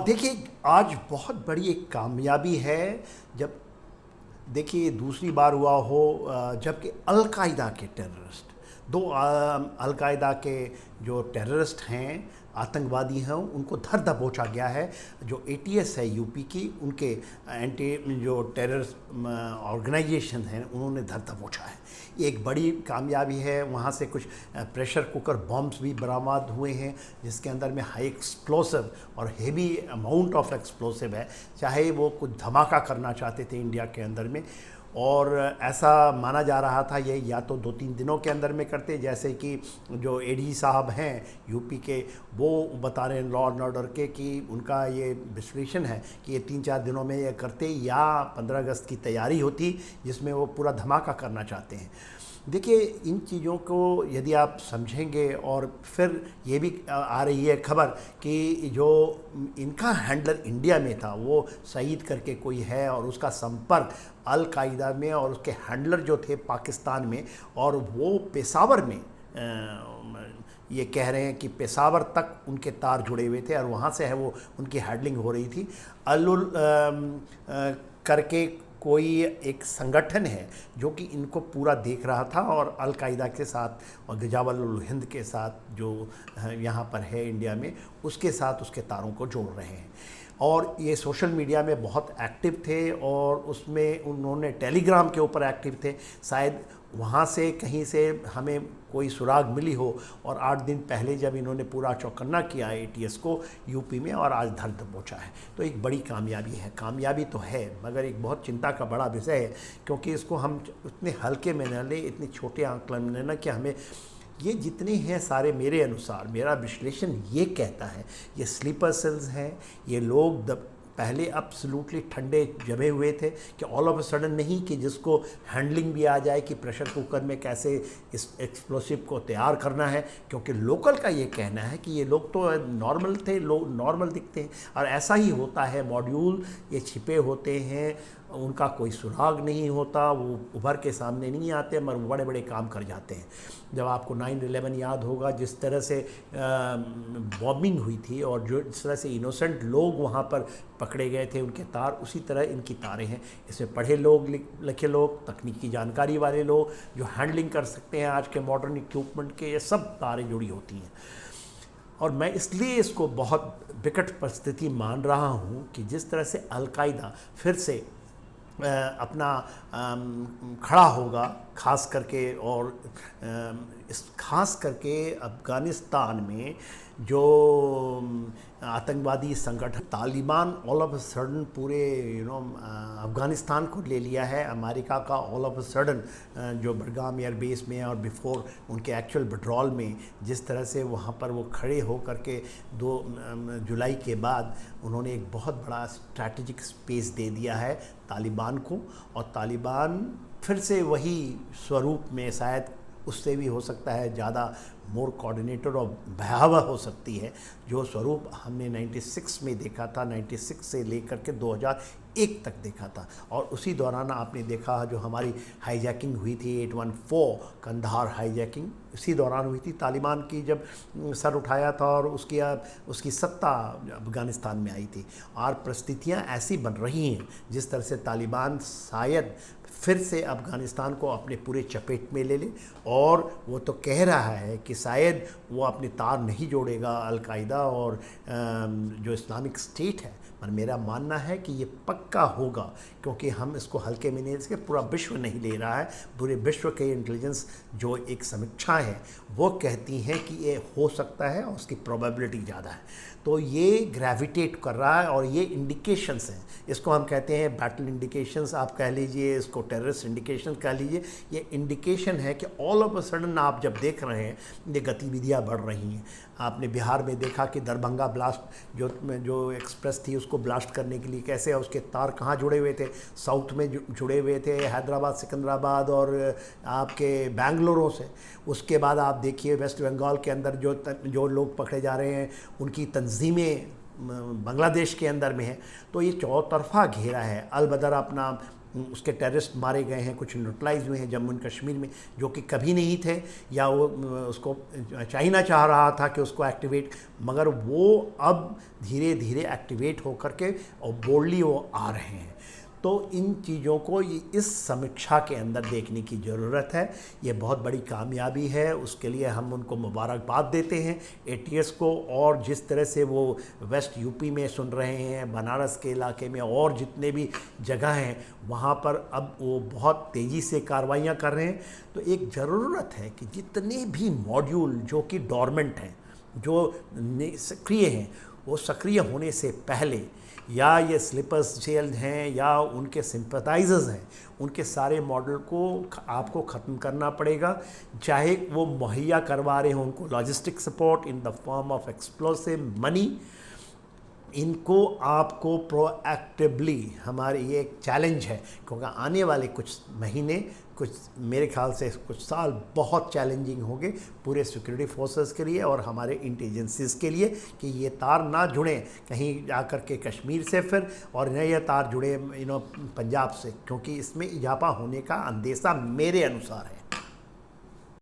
देखिए, आज बहुत बड़ी एक कामयाबी है जब देखिए दूसरी बार हुआ हो जबकि अलकायदा के टेररिस्ट दो अलकायदा के जो टेररिस्ट हैं, आतंकवादी हैं, उनको धर दबोचा गया है। जो एटीएस है यूपी की, उनके एंटी जो टेररिस्ट ऑर्गेनाइजेशन हैं, उन्होंने धर दबोचा है। ये एक बड़ी कामयाबी है। वहाँ से कुछ प्रेशर कुकर बॉम्ब्स भी बरामद हुए हैं, जिसके अंदर में हाई एक्सप्लोसिव और हेवी अमाउंट ऑफ एक्सप्लोसिव है। चाहे वो कुछ धमाका करना चाहते थे इंडिया के अंदर में, और ऐसा माना जा रहा था ये या तो 2-3 दिनों के अंदर में करते, जैसे कि जो एडी साहब हैं यूपी के, वो बता रहे हैं लॉ एंड ऑर्डर के कि उनका ये विश्लेषण है कि ये 3-4 दिनों में ये करते, या 15 अगस्त की तैयारी होती जिसमें वो पूरा धमाका करना चाहते हैं। देखिए, इन चीज़ों को यदि आप समझेंगे, और फिर ये भी आ रही है खबर कि जो इनका हैंडलर इंडिया में था, वो सईद करके कोई है, और उसका संपर्क अल कायदा में, और उसके हैंडलर जो थे पाकिस्तान में, और वो पेशावर में ये कह रहे हैं कि पेशावर तक उनके तार जुड़े हुए थे, और वहाँ से है वो उनकी हैंडलिंग हो रही थी। अलुल करके कोई एक संगठन है जो कि इनको पूरा देख रहा था, और अल कायदा के साथ और गजावल उल हिंद के साथ जो यहाँ पर है इंडिया में, उसके साथ उसके तारों को जोड़ रहे हैं। और ये सोशल मीडिया में बहुत एक्टिव थे, और उसमें उन्होंने टेलीग्राम के ऊपर एक्टिव थे। शायद वहाँ से कहीं से हमें कोई सुराग मिली हो, और 8 दिन पहले जब इन्होंने पूरा चौकन्ना किया एटीएस को यूपी में, और आज धर दबोचा है, तो एक बड़ी कामयाबी है। कामयाबी तो है, मगर एक बहुत चिंता का बड़ा विषय है, क्योंकि इसको हम इतने हल्के में न लें, इतने छोटे आंकलन में न, कि हमें ये जितने हैं सारे, मेरे अनुसार, मेरा विश्लेषण ये कहता है, ये स्लीपर सेल्स हैं। ये लोग पहले अब्सोल्युटली ठंडे जमे हुए थे कि ऑल ऑफ अ सडन नहीं, कि जिसको हैंडलिंग भी आ जाए कि प्रेशर कुकर में कैसे इस एक्सप्लोसिव को तैयार करना है। क्योंकि लोकल का ये कहना है कि ये लोग तो नॉर्मल थे, लोग नॉर्मल दिखते हैं, और ऐसा ही होता है। मॉड्यूल ये छिपे होते हैं, उनका कोई सुराग नहीं होता, वो उभर के सामने नहीं आते, मगर बड़े बड़े काम कर जाते हैं। जब आपको 9/11 याद होगा, जिस तरह से बॉम्बिंग हुई थी, और जो जिस तरह से इनोसेंट लोग वहाँ पर पकड़े गए थे, उनके तार उसी तरह इनकी तारें हैं। इसमें पढ़े लोग, लिखे लोग, तकनीकी जानकारी वाले लोग जो हैंडलिंग कर सकते हैं आज के मॉडर्न इक्विपमेंट के, ये सब तारें जुड़ी होती हैं। और मैं इसलिए इसको बहुत विकट परिस्थिति मान रहा हूँ कि जिस तरह से अल कायदा फिर से अपना खड़ा होगा, खास करके, और इस खास करके अफ़गानिस्तान में जो आतंकवादी संगठन Taliban all of a sudden पूरे अफ़गानिस्तान को ले लिया है। अमेरिका का ऑल ऑफ अ सडन जो बडगाम एयर बेस में, और बिफोर उनके एक्चुअल विड्रॉल में, जिस तरह से वहाँ पर वो खड़े हो करके 2 जुलाई के बाद उन्होंने एक बहुत बड़ा स्ट्रैटेजिक स्पेस दे दिया है तालिबान को। और तालिबान फिर से वही स्वरूप में, शायद उससे भी हो सकता है ज़्यादा मोर कोऑर्डिनेटेड और भयावह हो सकती है, जो स्वरूप हमने 96 में देखा था, 96 से लेकर के 2001 तक देखा था। और उसी दौरान आपने देखा जो हमारी हाईजैकिंग हुई थी, 814 कंधार हाईजैकिंग, इसी दौरान हुई थी। तालिबान की जब सर उठाया था, और उसकी सत्ता अफ़गानिस्तान में आई थी। और परिस्थितियाँ ऐसी बन रही हैं जिस तरह से तालिबान शायद फिर से अफ़गानिस्तान को अपने पूरे चपेट में ले ले, और वो तो कह रहा है कि शायद वो अपने तार नहीं जोड़ेगा अल कायदा और जो इस्लामिक स्टेट है। पर मेरा मानना है कि ये पक्का होगा, क्योंकि हम इसको हल्के में नहीं, इसके पूरा विश्व नहीं ले रहा है। पूरे विश्व के इंटेलिजेंस जो एक समीक्षा है, वो कहती हैं कि ये हो सकता है, और उसकी प्रोबेबिलिटी ज़्यादा है। तो ये ग्रेविटेट कर रहा है, और ये इंडिकेशंस हैं, इसको हम कहते हैं बैटल इंडिकेशंस, आप कह लीजिए, इसको टेररिस्ट इंडिकेशन कह लीजिए। ये इंडिकेशन है कि ऑल ऑफ अ सडन आप जब देख रहे हैं ये गतिविधियाँ बढ़ रही हैं। आपने बिहार में देखा कि दरभंगा ब्लास्ट जो एक्सप्रेस थी, उसको ब्लास्ट करने के लिए कैसे, उसके तार कहाँ जुड़े हुए थे, साउथ में जुड़े हुए थे, हैदराबाद, सिकंदराबाद और आपके बेंगलुरु से। उसके बाद आप देखिए वेस्ट बंगाल के अंदर जो लोग पकड़े जा रहे हैं, उनकी तंजीमें बांग्लादेश के अंदर में है। तो ये चौतरफा घेरा है। अलबदर अपना उसके टेररिस्ट मारे गए हैं, कुछ न्यूट्रलाइज हुए हैं जम्मू एंड कश्मीर में, जो कि कभी नहीं थे, या वो उसको चाइना चाह रहा था कि उसको एक्टिवेट, मगर वो अब धीरे धीरे एक्टिवेट होकर के और बोल्डली वो आ रहे हैं। तो इन चीज़ों को इस समीक्षा के अंदर देखने की ज़रूरत है। ये बहुत बड़ी कामयाबी है, उसके लिए हम उनको मुबारकबाद देते हैं एटीएस को। और जिस तरह से वो वेस्ट यूपी में सुन रहे हैं, बनारस के इलाके में और जितने भी जगह हैं वहाँ पर अब वो बहुत तेज़ी से कार्रवाइयाँ कर रहे हैं। तो एक ज़रूरत है कि जितने भी मॉड्यूल जो कि डॉर्मेंट हैं, जो सक्रिय हैं, वो सक्रिय होने से पहले, या ये स्लीपर्स जेल हैं या उनके सिंपथाइजर्स हैं, उनके सारे मॉडल को आपको ख़त्म करना पड़ेगा। चाहे वो मुहैया करवा रहे हों उनको logistic support in the form of explosive money, इनको आपको प्रोएक्टिवली, हमारे ये एक चैलेंज है, क्योंकि आने वाले कुछ महीने, कुछ मेरे ख्याल से कुछ साल बहुत चैलेंजिंग होंगे पूरे सिक्योरिटी फोर्सेस के लिए और हमारे इंटेलिजेंसीज के लिए, कि ये तार ना जुड़ें कहीं जाकर के कश्मीर से फिर, और न ये तार जुड़े पंजाब से, क्योंकि इसमें इजाफा होने का अंदेशा मेरे अनुसार है।